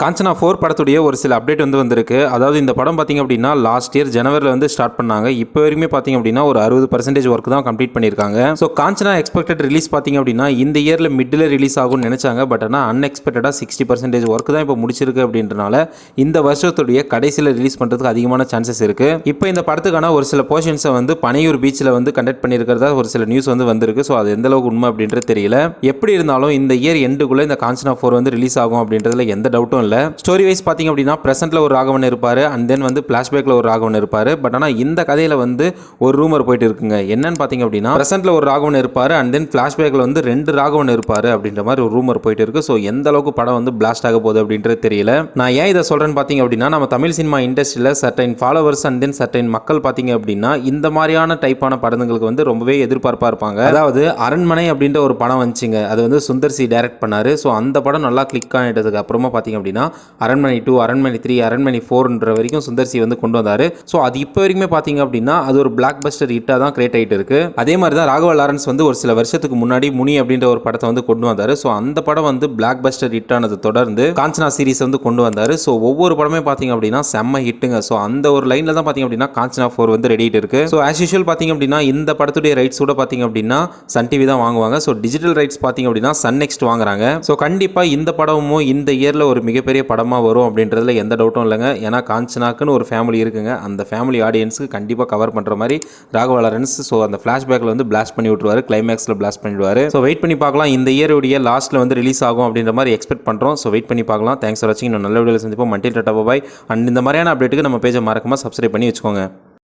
காஞ்சனா 4 படத்துடைய ஒரு சில அப்டேட் வந்திருக்கு. அதாவது இந்த படம் பார்த்தீங்க அப்படின்னா லாஸ்ட் இயர் ஜனவரியில் ஸ்டார்ட் பண்ணாங்க. இப்போ வரைக்குமே பார்த்தீங்க அப்படின்னா ஒரு 60% ஒர்க் தான் கம்ப்ளீட் பண்ணியிருக்காங்க. ஸோ காஞ்சனா எக்ஸ்பெக்டட் ரிலீஸ் பார்த்தீங்க அப்படின்னா இந்த இயரில் மிடில் ரிலீஸ் ஆகும்னு நினைச்சாங்க. பட் ஆனால் அன்எக்ஸ்பெக்டடாக 60% ஒர்க் தான் இப்போ முடிச்சிருக்கு அப்படின்றனால இந்த வருஷத்துடைய கடைசியில் ரிலீஸ் பண்ணுறதுக்கு அதிகமான சான்சஸ் இருக்கு. இப்போ இந்த படத்துக்கான ஒரு சில போர்ஷன்ஸை பனையூர் பீச்சில் கண்டக்ட் பண்ணியிருக்கிறதா ஒரு சில நியூஸ் வந்திருக்கு. ஸோ அது எந்த அளவுக்கு உண்மை அப்படின்றது தெரியல. எப்படி இருந்தாலும் இந்த இயர் எண்டுக்குள்ள இந்த காஞ்சனா 4 ரிலீஸ் ஆகும் அப்படின்றதுல எந்த டவுட்டும் இல்லை. ஸ்டோரி வைஸ் பார்த்தீங்க அப்படின்னா பிரசன்ட்ல ஒரு ராகவன் இருப்பாரு, அண்ட் தென் பிளாஷ்பேக்ல ஒரு ராகவன் இருப்பாரு. பட் ஆனால் இந்த கதையில ஒரு ரூமர் போயிட்டு இருக்குங்க. என்னன்னு பார்த்தீங்க அப்படின்னா பிரசன்ட்ல ஒரு ராகவன் இருப்பாரு, அண்ட் தென் பிளாஷ்பேக்ல 2 ராகவன் இருப்பாரு அப்படின்ற மாதிரி ஒரு ரூமர் போயிட்டு இருக்கு. ஸோ எந்த அளவுக்கு படம் பிளாஸ்ட் ஆக போகுது அப்படின்றது தெரியல. நான் ஏன் இதை சொல்றேன்னு பார்த்தீங்க அப்படின்னா நம்ம தமிழ் சினிமா இண்டஸ்ட்ரியில் certain followers and then certain மக்கள் பார்த்தீங்க அப்படின்னா இந்த மாதிரியான டைப்பான படங்களுக்கு ரொம்பவே எதிர்பார்ப்பா இருப்பாங்க. அதாவது அரண்மனை அப்படின்ற ஒரு படம் வந்துச்சுங்க. அது சுந்தர் சி டைரக்ட் பண்ணாரு. ஸோ அந்த படம் நல்லா கிளிக் ஆகிட்டதுக்கு அப்புறமா பார்த்தீங்க அப்படின்னா அரண்மனை 2, அரண்மனை 3, அரண்மனை 4 வரைக்கும் சுந்தர் சி கொண்டு வந்தாரு. ஸோ அது இப்போ வரைக்குமே பார்த்தீங்க அப்படின்னா அது ஒரு பிளாக் பஸ்டர் ஹிட்டாக தான் கிரியேட் ஆகிட்டு இருக்கு. அதே மாதிரி தான் ராகவா லாரன்ஸ் ஒரு சில வருஷத்துக்கு முன்னாடி முனி அப்படின்ற ஒரு படத்தை கொண்டு வந்தாரு. ஸோ அந்த படம் பிளாக் பஸ்டர் ஹிட் ஆனது தொடர்ந்து காஞ்சனா சீரிஸ் கொண்டு வந்தாரு. ஸோ ஒவ்வொரு படமே பார்த்தீங்க அப்படின்னா செம்ம ஹிட்டுங்க. ஸோ அந்த ஒரு லைன்ல தான் பார்த்தீங்க அப்படின்னா காஞ்சனா 4 ரெடி இருக்கு. ஸோ ஆஸ் யூஷுவல் பார்த்தீங்க அப்படின்னா இந்த படத்துடைய ரைட்ஸ் கூட பார்த்தீங்க அப்படின்னா சன் டிவி தான் வாங்குவாங்க. ஸோ டிஜிட்டல் ரைட்ஸ் பார்த்தீங்க அப்படின்னா சன் நெக்ஸ்ட் வாங்குறாங்க. ஸோ கண்டிப்பாக இந்த படமும் இந்த இயரில் ஒரு மிகப்பெரிய படமாக வரும் அப்படின்றதுல எந்த டவுட்டும் இல்லைங்க. ஏன்னா காஞ்சனாக்குன்னு ஒரு ஃபேமிலி இருக்குங்க. அந்த ஃபேமிலி ஆடியன்ஸுக்கு கண்டிப்பாக கவர் பண்ணுற மாதிரி ராகவா லாரன்ஸ் ஸோ அந்த ஃப்ளாஷ்பேக்கில் பிளாஸ்ட் பண்ணி விட்டுருவாரு, கிளைமேக்ஸில் பிளாஸ்ட் பண்ணிடுவார். ஸோ வெயிட் பண்ணி பார்க்கலாம். இந்த இயருடைய லாஸ்ட்டில் ரிலீஸ் ஆகும் அப்படின்ற மாதிரி எக்ஸ்பெக்ட் பண்ணுறோம். ஸோ வெயிட் பண்ணி பார்க்கலாம். தேங்க்ஸ் ஃபார் வாட்சிங். இன்னும் நல்ல வீடியோவில் சந்திப்போம். Multi tata bye. அண்ட் இந்த மாதிரியான அப்டேட்டுக்கு நம்ம பேஜை மறக்காம சப்ஸ்கிரைப் பண்ணி வச்சுக்கோங்க.